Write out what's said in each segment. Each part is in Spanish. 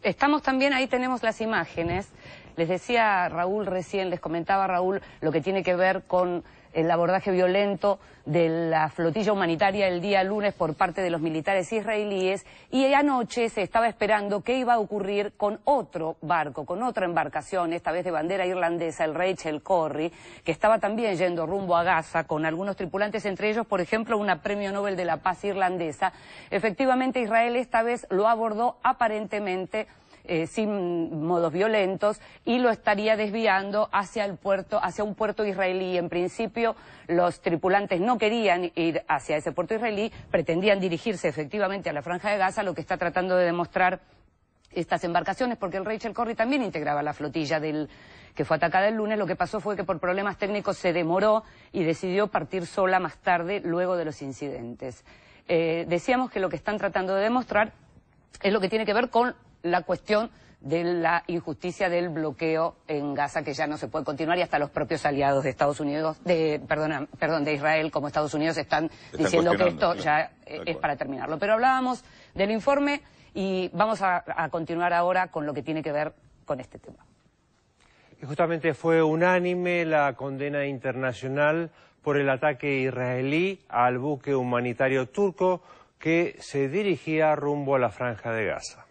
Estamos también, ahí tenemos las imágenes. Les decía Raúl recién, les comentaba Raúl lo que tiene que ver con el abordaje violento de la flotilla humanitaria el día lunes por parte de los militares israelíes, y anoche se estaba esperando qué iba a ocurrir con otro barco, con otra embarcación, esta vez de bandera irlandesa, el Rachel Corrie, que estaba también yendo rumbo a Gaza con algunos tripulantes, entre ellos, por ejemplo, una premio Nobel de la Paz irlandesa. Efectivamente, Israel esta vez lo abordó aparentemente sin modos violentos, y lo estaría desviando hacia el puerto, hacia un puerto israelí. En principio, los tripulantes no querían ir hacia ese puerto israelí, pretendían dirigirse efectivamente a la Franja de Gaza, lo que está tratando de demostrar estas embarcaciones, porque el Rachel Corrie también integraba la flotilla que fue atacada el lunes. Lo que pasó fue que por problemas técnicos se demoró y decidió partir sola más tarde, luego de los incidentes. Decíamos que lo que están tratando de demostrar es lo que tiene que ver con la cuestión de la injusticia del bloqueo en Gaza, que ya no se puede continuar, y hasta los propios aliados de Estados Unidos, de Israel, como Estados Unidos, están diciendo que esto ya es para terminarlo. Pero hablábamos del informe y vamos a continuar ahora con lo que tiene que ver con este tema. Y justamente fue unánime la condena internacional por el ataque israelí al buque humanitario turco que se dirigía rumbo a la Franja de Gaza.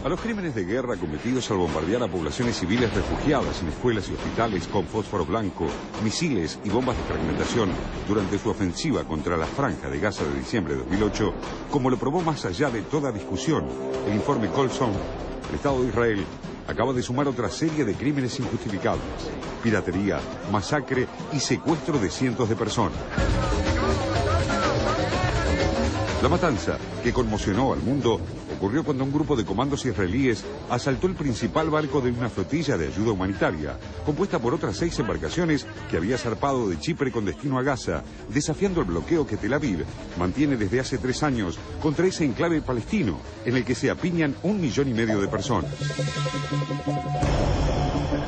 A los crímenes de guerra cometidos al bombardear a poblaciones civiles refugiadas en escuelas y hospitales con fósforo blanco, misiles y bombas de fragmentación durante su ofensiva contra la Franja de Gaza de diciembre de 2008, como lo probó más allá de toda discusión el informe Colson, el Estado de Israel acaba de sumar otra serie de crímenes injustificados: piratería, masacre y secuestro de cientos de personas. La matanza, que conmocionó al mundo, ocurrió cuando un grupo de comandos israelíes asaltó el principal barco de una flotilla de ayuda humanitaria, compuesta por otras 6 embarcaciones que había zarpado de Chipre con destino a Gaza, desafiando el bloqueo que Tel Aviv mantiene desde hace 3 años contra ese enclave palestino, en el que se apiñan 1,5 millones de personas.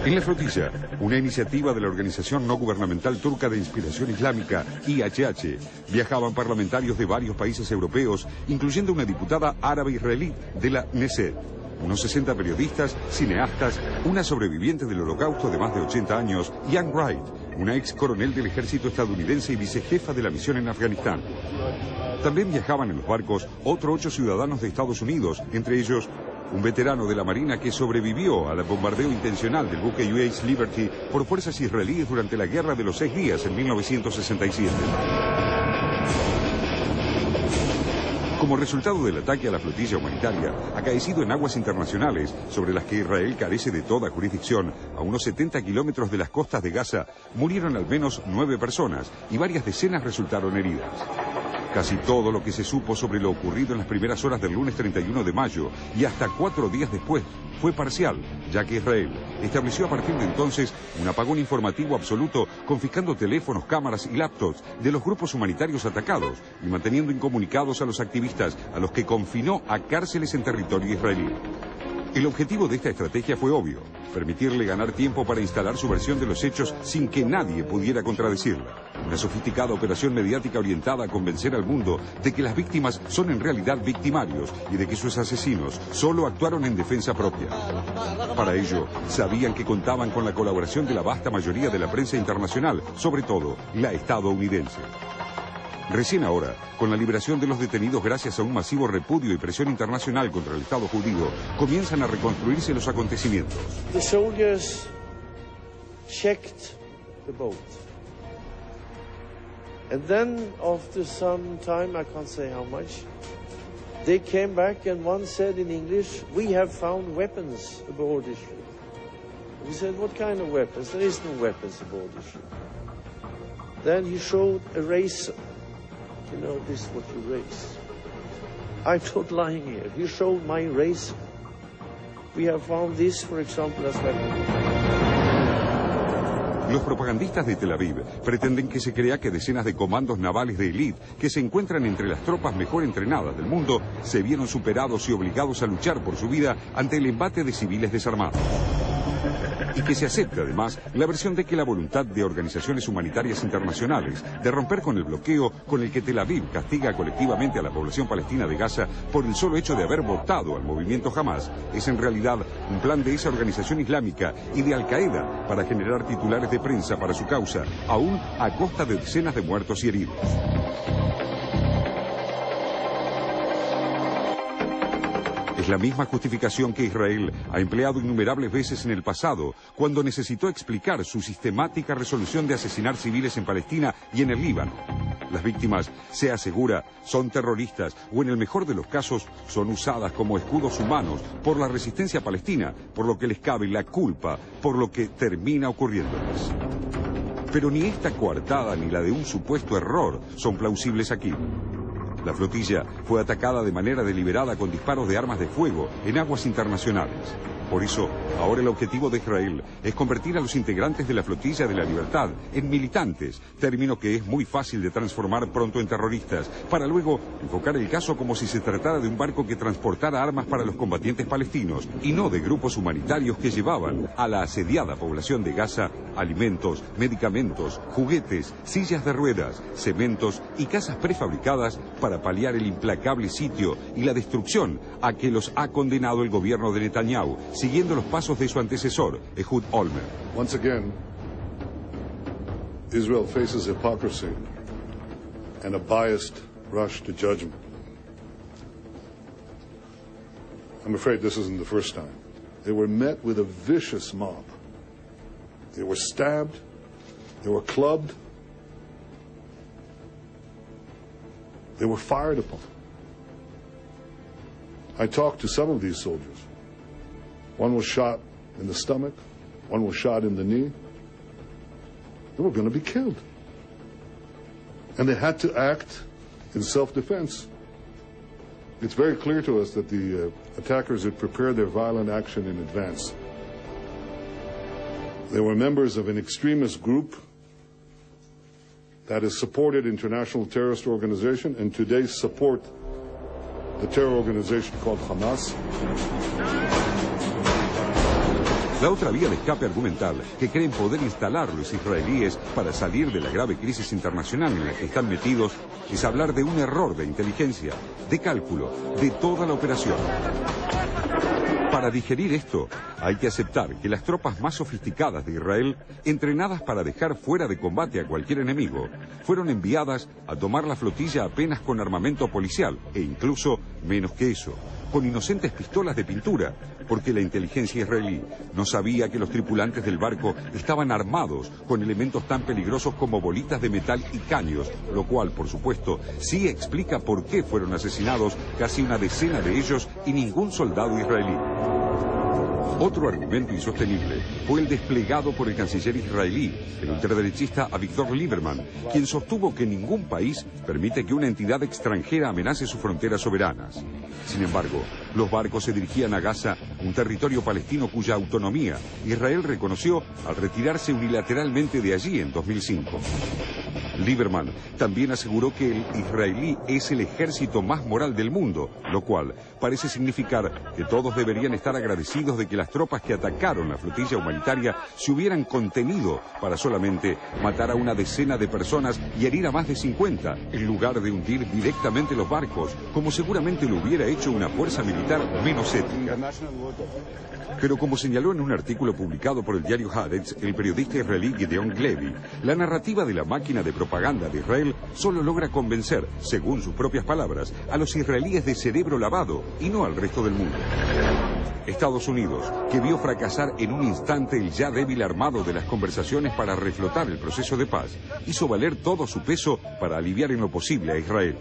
En la flotilla, una iniciativa de la organización no gubernamental turca de inspiración islámica, IHH, viajaban parlamentarios de varios países europeos, incluyendo una diputada árabe israelí de la Knesset, unos 60 periodistas, cineastas, una sobreviviente del Holocausto de más de 80 años, y Ann Wright, una ex coronel del ejército estadounidense y vicejefa de la misión en Afganistán. También viajaban en los barcos otros 8 ciudadanos de Estados Unidos, entre ellos un veterano de la Marina que sobrevivió al bombardeo intencional del buque USS Liberty por fuerzas israelíes durante la Guerra de los 6 días en 1967. Como resultado del ataque a la flotilla humanitaria, acaecido en aguas internacionales sobre las que Israel carece de toda jurisdicción, a unos 70 kilómetros de las costas de Gaza, murieron al menos 9 personas y varias decenas resultaron heridas. Casi todo lo que se supo sobre lo ocurrido en las primeras horas del lunes 31 de mayo y hasta 4 días después fue parcial, ya que Israel estableció a partir de entonces un apagón informativo absoluto, confiscando teléfonos, cámaras y laptops de los grupos humanitarios atacados y manteniendo incomunicados a los activistas, a los que confinó a cárceles en territorio israelí. El objetivo de esta estrategia fue obvio: permitirle ganar tiempo para instalar su versión de los hechos sin que nadie pudiera contradecirla. Una sofisticada operación mediática orientada a convencer al mundo de que las víctimas son en realidad victimarios y de que sus asesinos solo actuaron en defensa propia. Para ello, sabían que contaban con la colaboración de la vasta mayoría de la prensa internacional, sobre todo la estadounidense. Recién ahora, con la liberación de los detenidos gracias a un masivo repudio y presión internacional contra el Estado judío, comienzan a reconstruirse los acontecimientos. The soldiers checked the boat. And then after some time, I can't say how much, they came back and one said in English, "We have found weapons aboard the ship." We said, "What kind of weapons?" "There is no weapons aboard the ship." Then he showed a razor. "You know, this is what you raise." I'm not lying here. He showed my razor. We have found this, for example, as well. Los propagandistas de Tel Aviv pretenden que se crea que decenas de comandos navales de élite que se encuentran entre las tropas mejor entrenadas del mundo se vieron superados y obligados a luchar por su vida ante el embate de civiles desarmados. Y que se acepte además la versión de que la voluntad de organizaciones humanitarias internacionales de romper con el bloqueo con el que Tel Aviv castiga colectivamente a la población palestina de Gaza por el solo hecho de haber votado al movimiento Hamas es en realidad un plan de esa organización islámica y de Al-Qaeda para generar titulares de prensa para su causa, aún a costa de decenas de muertos y heridos. Es la misma justificación que Israel ha empleado innumerables veces en el pasado, cuando necesitó explicar su sistemática resolución de asesinar civiles en Palestina y en el Líbano. Las víctimas, se asegura, son terroristas o en el mejor de los casos son usadas como escudos humanos por la resistencia palestina, por lo que les cabe la culpa por lo que termina ocurriéndoles. Pero ni esta coartada ni la de un supuesto error son plausibles aquí. La flotilla fue atacada de manera deliberada con disparos de armas de fuego en aguas internacionales. Por eso, ahora el objetivo de Israel es convertir a los integrantes de la Flotilla de la Libertad en militantes, término que es muy fácil de transformar pronto en terroristas, para luego enfocar el caso como si se tratara de un barco que transportara armas para los combatientes palestinos y no de grupos humanitarios que llevaban a la asediada población de Gaza alimentos, medicamentos, juguetes, sillas de ruedas, cementos y casas prefabricadas para paliar el implacable sitio y la destrucción a que los ha condenado el gobierno de Netanyahu, siguiendo los pasos de su antecesor, Ehud Olmert. Once again, Israel faces hypocrisy and a biased rush to judgment. I'm afraid this isn't the first time. They were met with a vicious mob. They were stabbed, they were clubbed, they were fired upon. I talked to some of these soldiers. One was shot in the stomach, one was shot in the knee. They were going to be killed. And they had to act in self-defense. It's very clear to us that the attackers had prepared their violent action in advance. They were members of an extremist group that has supported international terrorist organization and today support the terror organization called Hamas. La otra vía de escape argumental que creen poder instalar los israelíes para salir de la grave crisis internacional en la que están metidos es hablar de un error de inteligencia, de cálculo, de toda la operación. Para digerir esto, hay que aceptar que las tropas más sofisticadas de Israel, entrenadas para dejar fuera de combate a cualquier enemigo, fueron enviadas a tomar la flotilla apenas con armamento policial, e incluso menos que eso, con inocentes pistolas de pintura, porque la inteligencia israelí no sabía que los tripulantes del barco estaban armados con elementos tan peligrosos como bolitas de metal y caños, lo cual, por supuesto, sí explica por qué fueron asesinados casi una decena de ellos y ningún soldado israelí. Otro argumento insostenible fue el desplegado por el canciller israelí, el ultraderechista Avigdor Lieberman, quien sostuvo que ningún país permite que una entidad extranjera amenace sus fronteras soberanas. Sin embargo, los barcos se dirigían a Gaza, un territorio palestino cuya autonomía Israel reconoció al retirarse unilateralmente de allí en 2005. Lieberman también aseguró que el israelí es el ejército más moral del mundo, lo cual parece significar que todos deberían estar agradecidos de que las tropas que atacaron la flotilla humanitaria se hubieran contenido para solamente matar a una decena de personas y herir a más de 50, en lugar de hundir directamente los barcos, como seguramente lo hubiera hecho una fuerza militar menos ética. Pero como señaló en un artículo publicado por el diario Haaretz, el periodista israelí Gideon Levy, la narrativa de la máquina de propaganda de Israel solo logra convencer, según sus propias palabras, a los israelíes de cerebro lavado y no al resto del mundo. Estados Unidos, que vio fracasar en un instante el ya débil armado de las conversaciones para reflotar el proceso de paz, hizo valer todo su peso para aliviar en lo posible a Israel.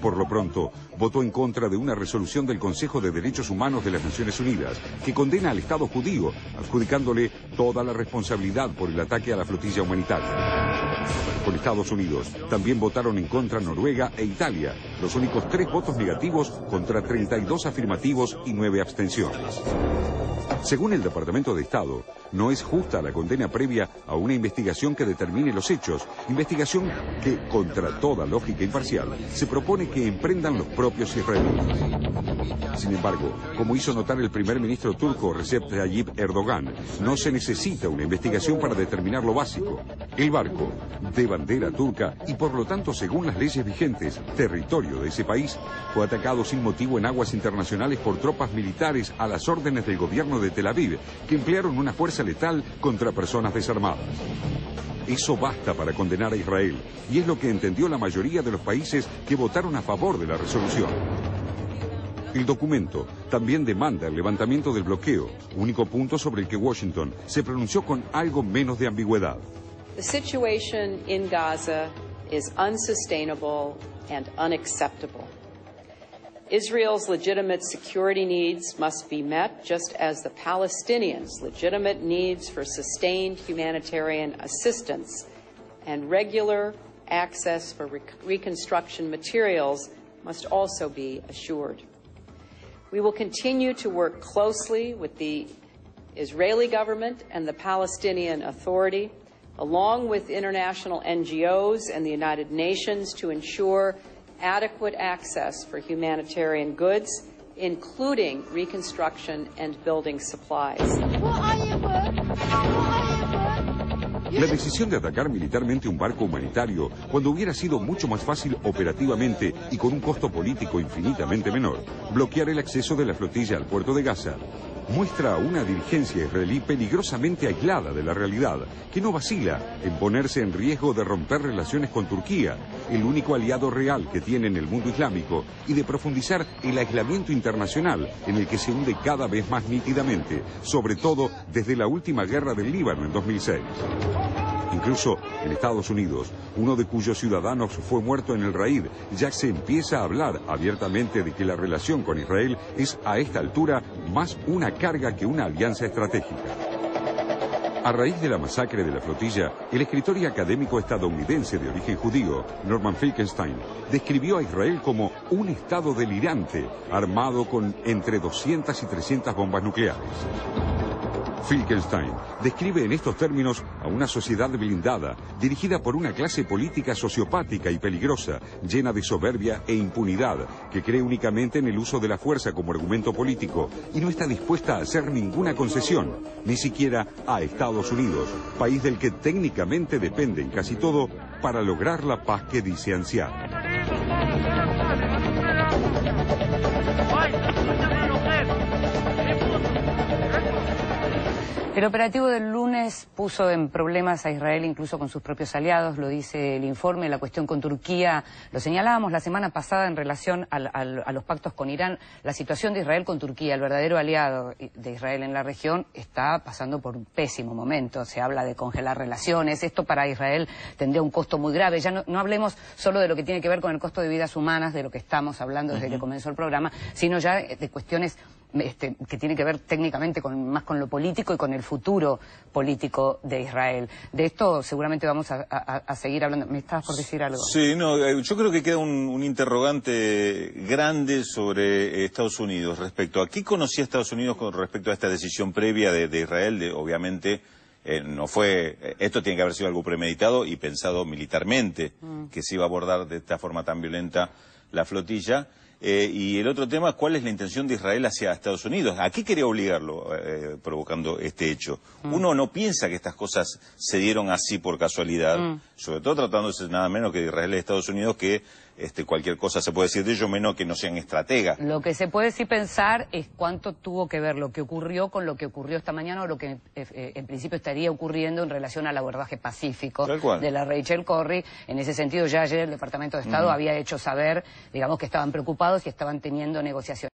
Por lo pronto, votó en contra de una resolución del Consejo de Derechos Humanos de las Naciones Unidas que condena al Estado judío, adjudicándole toda la responsabilidad por el ataque a la flotilla humanitaria. Con Estados Unidos también votaron en contra Noruega e Italia, los únicos 3 votos negativos contra 32 afirmativos y 9 abstenciones. Según el Departamento de Estado, no es justa la condena previa a una investigación que determine los hechos, investigación que, contra toda lógica imparcial, se propone que emprendan los propios israelíes. Sin embargo, como hizo notar el primer ministro turco Recep Tayyip Erdogan, no se necesita una investigación para determinar lo básico. El barco, de bandera turca y por lo tanto, según las leyes vigentes, territorio de ese país, fue atacado sin motivo en aguas internacionales por tropas militares a las órdenes del gobierno de Tel Aviv, que emplearon una fuerza letal contra personas desarmadas. Eso basta para condenar a Israel, y es lo que entendió la mayoría de los países que votaron a favor de la resolución. El documento también demanda el levantamiento del bloqueo, único punto sobre el que Washington se pronunció con algo menos de ambigüedad. The situation in Gaza is unsustainable and unacceptable. Israel's legitimate security needs must be met, just as the Palestinians' legitimate needs for sustained humanitarian assistance and regular access for reconstruction materials must also be assured. We will continue to work closely with the Israeli government and the Palestinian Authority, along with international NGOs and the United Nations, to ensure adequate access for humanitarian goods, including reconstruction and building supplies. La decisión de atacar militarmente un barco humanitario, cuando hubiera sido mucho más fácil operativamente y con un costo político infinitamente menor, bloquear el acceso de la flotilla al puerto de Gaza, muestra una dirigencia israelí peligrosamente aislada de la realidad, que no vacila en ponerse en riesgo de romper relaciones con Turquía, el único aliado real que tiene en el mundo islámico, y de profundizar el aislamiento internacional en el que se hunde cada vez más nítidamente, sobre todo desde la última guerra del Líbano en 2006. Incluso en Estados Unidos, uno de cuyos ciudadanos fue muerto en el Raid, ya se empieza a hablar abiertamente de que la relación con Israel es a esta altura más una carga que una alianza estratégica. A raíz de la masacre de la flotilla, el escritor y académico estadounidense de origen judío, Norman Finkelstein, describió a Israel como un estado delirante, armado con entre 200 y 300 bombas nucleares. Finkelstein describe en estos términos a una sociedad blindada, dirigida por una clase política sociopática y peligrosa, llena de soberbia e impunidad, que cree únicamente en el uso de la fuerza como argumento político y no está dispuesta a hacer ninguna concesión, ni siquiera a Estados Unidos, país del que técnicamente depende en casi todo para lograr la paz que dice ansiar. El operativo del lunes puso en problemas a Israel incluso con sus propios aliados, lo dice el informe. La cuestión con Turquía, lo señalábamos la semana pasada en relación a los pactos con Irán. La situación de Israel con Turquía, el verdadero aliado de Israel en la región, está pasando por un pésimo momento. Se habla de congelar relaciones. Esto para Israel tendría un costo muy grave. Ya no hablemos solo de lo que tiene que ver con el costo de vidas humanas, de lo que estamos hablando desde que comenzó el programa, sino ya de cuestiones que tiene que ver técnicamente más con lo político y con el futuro político de Israel. De esto seguramente vamos a seguir hablando. ¿Me estabas por decir algo? Sí, no, yo creo que queda un interrogante grande sobre Estados Unidos respecto a qué conocía Estados Unidos con respecto a esta decisión previa de Israel. Obviamente no fue, esto tiene que haber sido algo premeditado y pensado militarmente, que se iba a abordar de esta forma tan violenta la flotilla. Y el otro tema, ¿cuál es la intención de Israel hacia Estados Unidos? ¿A qué quería obligarlo provocando este hecho? Uno no piensa que estas cosas se dieron así por casualidad, sobre todo tratándose nada menos que de Israel y Estados Unidos, que cualquier cosa se puede decir de ellos, menos que no sean estrategas. Lo que se puede sí pensar es cuánto tuvo que ver lo que ocurrió con lo que ocurrió esta mañana o lo que en principio estaría ocurriendo en relación al abordaje pacífico de la Rachel Corrie. En ese sentido, ya ayer el Departamento de Estado había hecho saber, digamos, que estaban preocupados y estaban teniendo negociaciones.